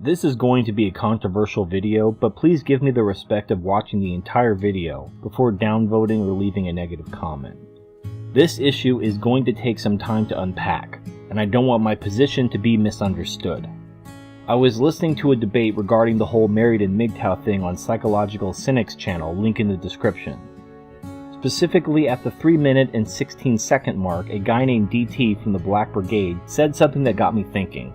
This is going to be a controversial video, but please give me the respect of watching the entire video before downvoting or leaving a negative comment. This issue is going to take some time to unpack, and I don't want my position to be misunderstood. I was listening to a debate regarding the whole married and MGTOW thing on Psychological Cynic's channel, link in the description. Specifically at the 3-minute and 16-second mark, a guy named DT from the Black Brigade said something that got me thinking.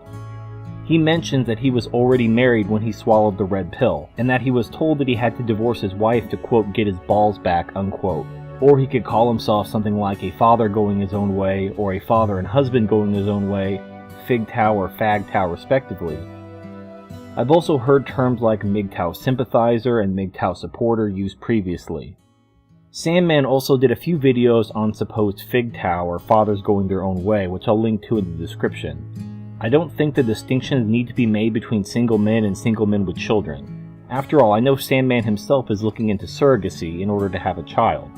He mentioned that he was already married when he swallowed the red pill, and that he was told that he had to divorce his wife to quote get his balls back unquote. Or he could call himself something like a father going his own way, or a father and husband going his own way, FGTOW or FAGTOW respectively. I've also heard terms like MGTOW sympathizer and MGTOW supporter used previously. Sandman also did a few videos on supposed FGTOW or fathers going their own way, which I'll link to in the description. I don't think the distinctions need to be made between single men and single men with children. After all, I know Sandman himself is looking into surrogacy in order to have a child.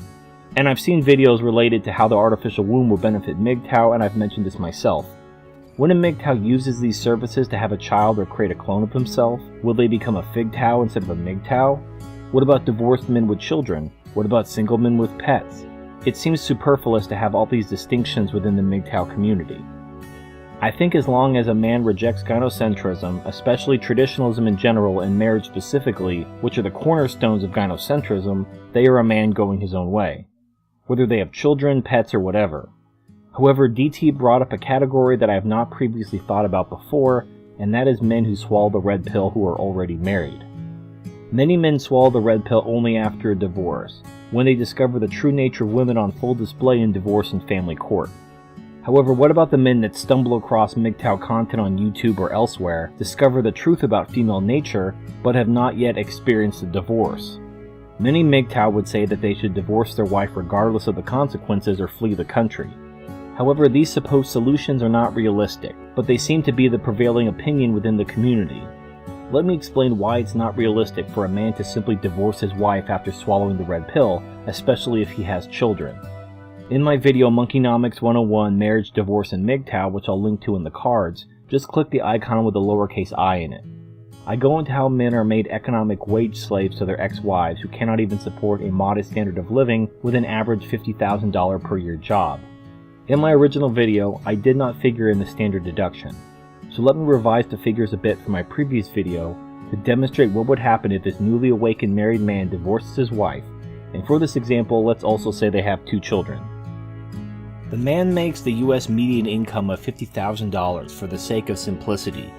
And I've seen videos related to how the artificial womb will benefit MGTOW, and I've mentioned this myself. When a MGTOW uses these services to have a child or create a clone of himself, will they become a FGTOW instead of a MGTOW? What about divorced men with children? What about single men with pets? It seems superfluous to have all these distinctions within the MGTOW community. I think as long as a man rejects gynocentrism, especially traditionalism in general and marriage specifically, which are the cornerstones of gynocentrism, they are a man going his own way. Whether they have children, pets, or whatever. However, DT brought up a category that I have not previously thought about before, and that is men who swallow the red pill who are already married. Many men swallow the red pill only after a divorce, when they discover the true nature of women on full display in divorce and family court. However, what about the men that stumble across MGTOW content on YouTube or elsewhere, discover the truth about female nature, but have not yet experienced a divorce? Many MGTOW would say that they should divorce their wife regardless of the consequences or flee the country. However, these supposed solutions are not realistic, but they seem to be the prevailing opinion within the community. Let me explain why it's not realistic for a man to simply divorce his wife after swallowing the red pill, especially if he has children. In my video Monkeynomics 101 Marriage, Divorce, and MGTOW, which I'll link to in the cards, just click the icon with a lowercase I in it. I go into how men are made economic wage slaves to their ex-wives who cannot even support a modest standard of living with an average $50,000 per year job. In my original video, I did not figure in the standard deduction. So let me revise the figures a bit from my previous video to demonstrate what would happen if this newly awakened married man divorces his wife, and for this example, let's also say they have 2 children. The man makes the US median income of $50,000 for the sake of simplicity.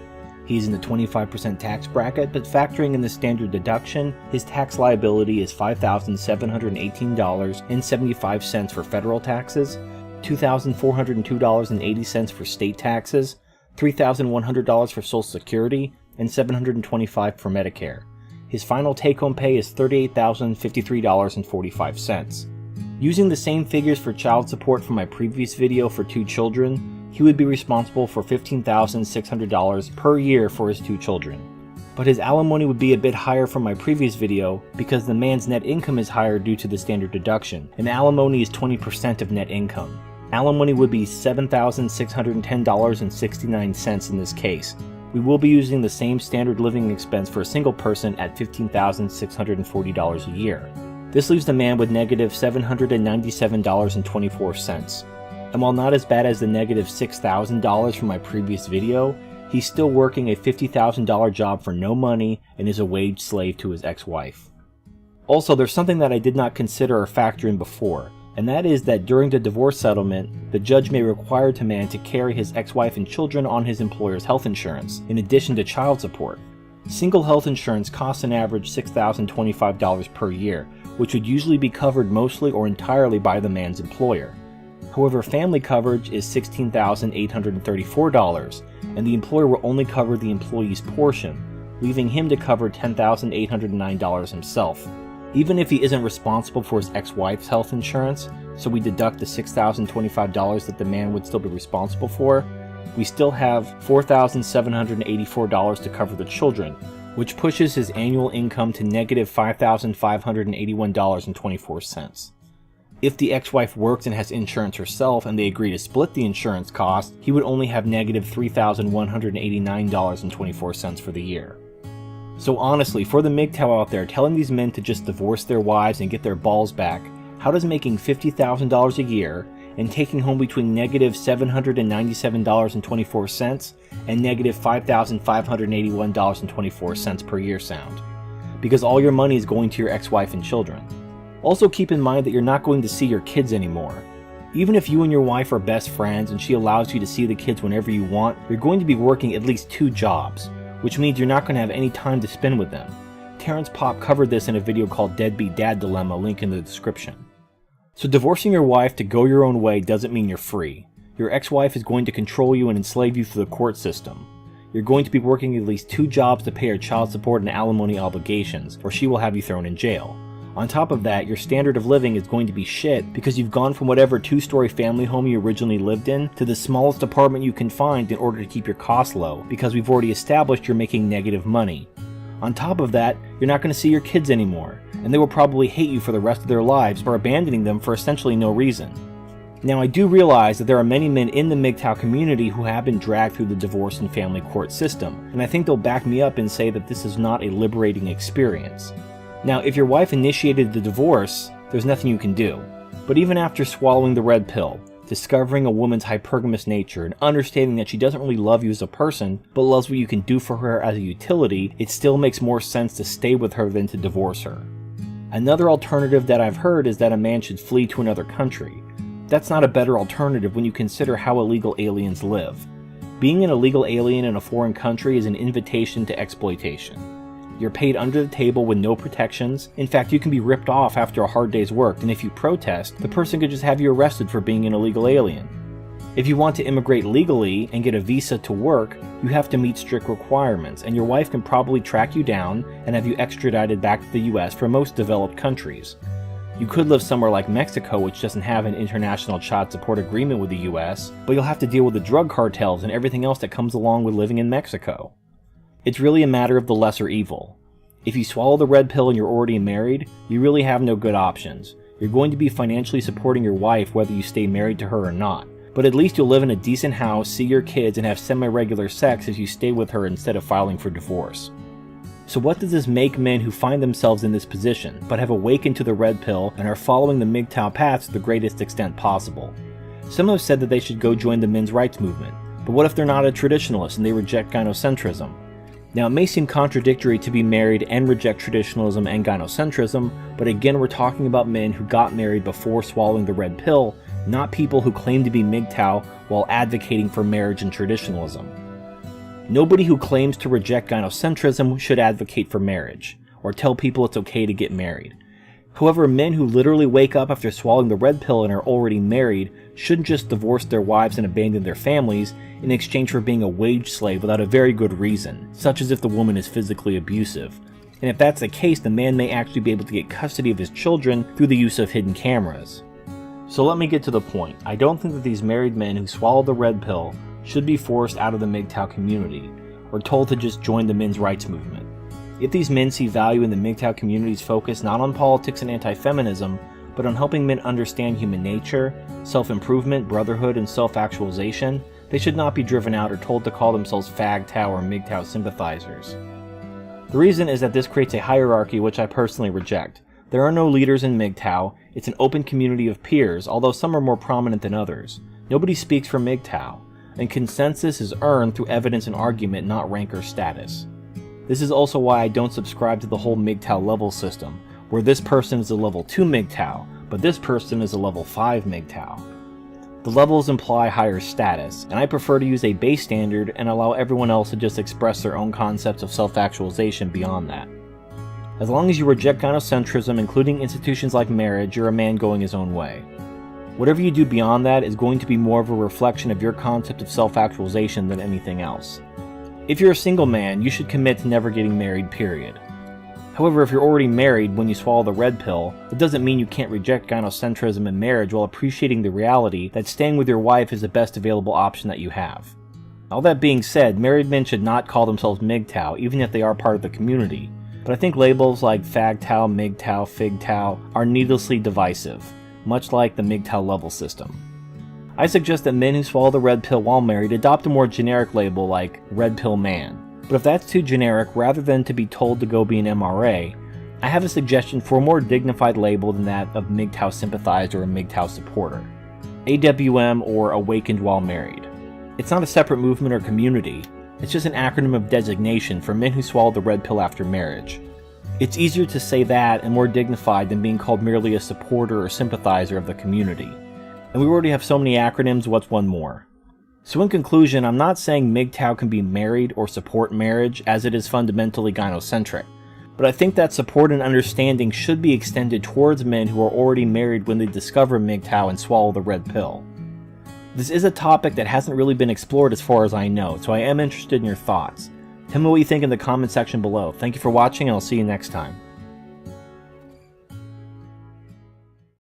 He's in the 25% tax bracket, but factoring in the standard deduction, his tax liability is $5,718.75 for federal taxes, $2,402.80 for state taxes, $3,100 for Social Security, and $725 for Medicare. His final take-home pay is $38,053.45. Using the same figures for child support from my previous video for 2 children, he would be responsible for $15,600 per year for his 2 children. But his alimony would be a bit higher from my previous video because the man's net income is higher due to the standard deduction, and alimony is 20% of net income. Alimony would be $7,610.69 in this case. We will be using the same standard living expense for a single person at $15,640 a year. This leaves the man with negative $797.24. And while not as bad as the negative $6,000 from my previous video, he's still working a $50,000 job for no money and is a wage slave to his ex-wife. Also, there's something that I did not consider or factor in before, and that is that during the divorce settlement, the judge may require the man to carry his ex-wife and children on his employer's health insurance, in addition to child support. Single health insurance costs an average $6,025 per year, which would usually be covered mostly or entirely by the man's employer. However, family coverage is $16,834, and the employer will only cover the employee's portion, leaving him to cover $10,809 himself. Even if he isn't responsible for his ex-wife's health insurance, so we deduct the $6,025 that the man would still be responsible for, we still have $4,784 to cover the children, which pushes his annual income to negative $5,581.24. If the ex-wife works and has insurance herself and they agree to split the insurance cost, he would only have negative $3,189.24 for the year. So honestly, for the MGTOW out there, telling these men to just divorce their wives and get their balls back, how does making $50,000 a year and taking home between negative $797.24 and negative $5,581.24 per year sound? Because all your money is going to your ex-wife and children. Also keep in mind that you're not going to see your kids anymore. Even if you and your wife are best friends and she allows you to see the kids whenever you want, you're going to be working at least 2 jobs, which means you're not going to have any time to spend with them. Terrence Popp covered this in a video called Deadbeat Dad Dilemma, link in the description. So divorcing your wife to go your own way doesn't mean you're free. Your ex-wife is going to control you and enslave you through the court system. You're going to be working at least 2 jobs to pay her child support and alimony obligations, or she will have you thrown in jail. On top of that, your standard of living is going to be shit because you've gone from whatever 2-story family home you originally lived in to the smallest apartment you can find in order to keep your costs low, because we've already established you're making negative money. On top of that, you're not going to see your kids anymore, and they will probably hate you for the rest of their lives for abandoning them for essentially no reason. Now, I do realize that there are many men in the MGTOW community who have been dragged through the divorce and family court system, and I think they'll back me up and say that this is not a liberating experience. Now, if your wife initiated the divorce, there's nothing you can do. But even after swallowing the red pill, discovering a woman's hypergamous nature, and understanding that she doesn't really love you as a person, but loves what you can do for her as a utility, it still makes more sense to stay with her than to divorce her. Another alternative that I've heard is that a man should flee to another country. That's not a better alternative when you consider how illegal aliens live. Being an illegal alien in a foreign country is an invitation to exploitation. You're paid under the table with no protections. In fact, you can be ripped off after a hard day's work, and if you protest, the person could just have you arrested for being an illegal alien. If you want to immigrate legally and get a visa to work, you have to meet strict requirements, and your wife can probably track you down and have you extradited back to the US for most developed countries. You could live somewhere like Mexico, which doesn't have an international child support agreement with the US, but you'll have to deal with the drug cartels and everything else that comes along with living in Mexico. It's really a matter of the lesser evil. If you swallow the red pill and you're already married, you really have no good options. You're going to be financially supporting your wife whether you stay married to her or not. But at least you'll live in a decent house, see your kids, and have semi-regular sex if you stay with her instead of filing for divorce. So what does this make men who find themselves in this position, but have awakened to the red pill and are following the MGTOW path to the greatest extent possible? Some have said that they should go join the men's rights movement, but what if they're not a traditionalist and they reject gynocentrism? Now, it may seem contradictory to be married and reject traditionalism and gynocentrism, but again, we're talking about men who got married before swallowing the red pill, not people who claim to be MGTOW while advocating for marriage and traditionalism. Nobody who claims to reject gynocentrism should advocate for marriage, or tell people it's okay to get married. However, men who literally wake up after swallowing the red pill and are already married shouldn't just divorce their wives and abandon their families in exchange for being a wage slave without a very good reason, such as if the woman is physically abusive. And if that's the case, the man may actually be able to get custody of his children through the use of hidden cameras. So let me get to the point. I don't think that these married men who swallow the red pill should be forced out of the MGTOW community, or told to just join the men's rights movement. If these men see value in the MGTOW community's focus not on politics and anti-feminism, but on helping men understand human nature, self-improvement, brotherhood, and self-actualization, they should not be driven out or told to call themselves FAGTOW or MGTOW sympathizers. The reason is that this creates a hierarchy which I personally reject. There are no leaders in MGTOW, it's an open community of peers, although some are more prominent than others. Nobody speaks for MGTOW, and consensus is earned through evidence and argument, not rank or status. This is also why I don't subscribe to the whole MGTOW level system, where this person is a level 2 MGTOW, but this person is a level 5 MGTOW. The levels imply higher status, and I prefer to use a base standard and allow everyone else to just express their own concepts of self-actualization beyond that. As long as you reject gynocentrism, including institutions like marriage, you're a man going his own way. Whatever you do beyond that is going to be more of a reflection of your concept of self-actualization than anything else. If you're a single man, you should commit to never getting married, period. However, if you're already married when you swallow the red pill, it doesn't mean you can't reject gynocentrism in marriage while appreciating the reality that staying with your wife is the best available option that you have. All that being said, married men should not call themselves MGTOW, even if they are part of the community. But I think labels like FAGTOW, MGTOW, FIGTOW are needlessly divisive. much like the MGTOW level system. I suggest that men who swallow the red pill while married adopt a more generic label like red pill man. But if that's too generic, rather than to be told to go be an MRA, I have a suggestion for a more dignified label than that of MGTOW sympathizer or MGTOW supporter. AWM, or Awakened While Married. It's not a separate movement or community, it's just an acronym of designation for men who swallow the red pill after marriage. It's easier to say that and more dignified than being called merely a supporter or sympathizer of the community. And we already have so many acronyms, what's one more? So in conclusion, I'm not saying MGTOW can be married or support marriage, as it is fundamentally gynocentric. But I think that support and understanding should be extended towards men who are already married when they discover MGTOW and swallow the red pill. This is a topic that hasn't really been explored as far as I know, so I am interested in your thoughts. Tell me what you think in the comment section below. Thank you for watching, and I'll see you next time.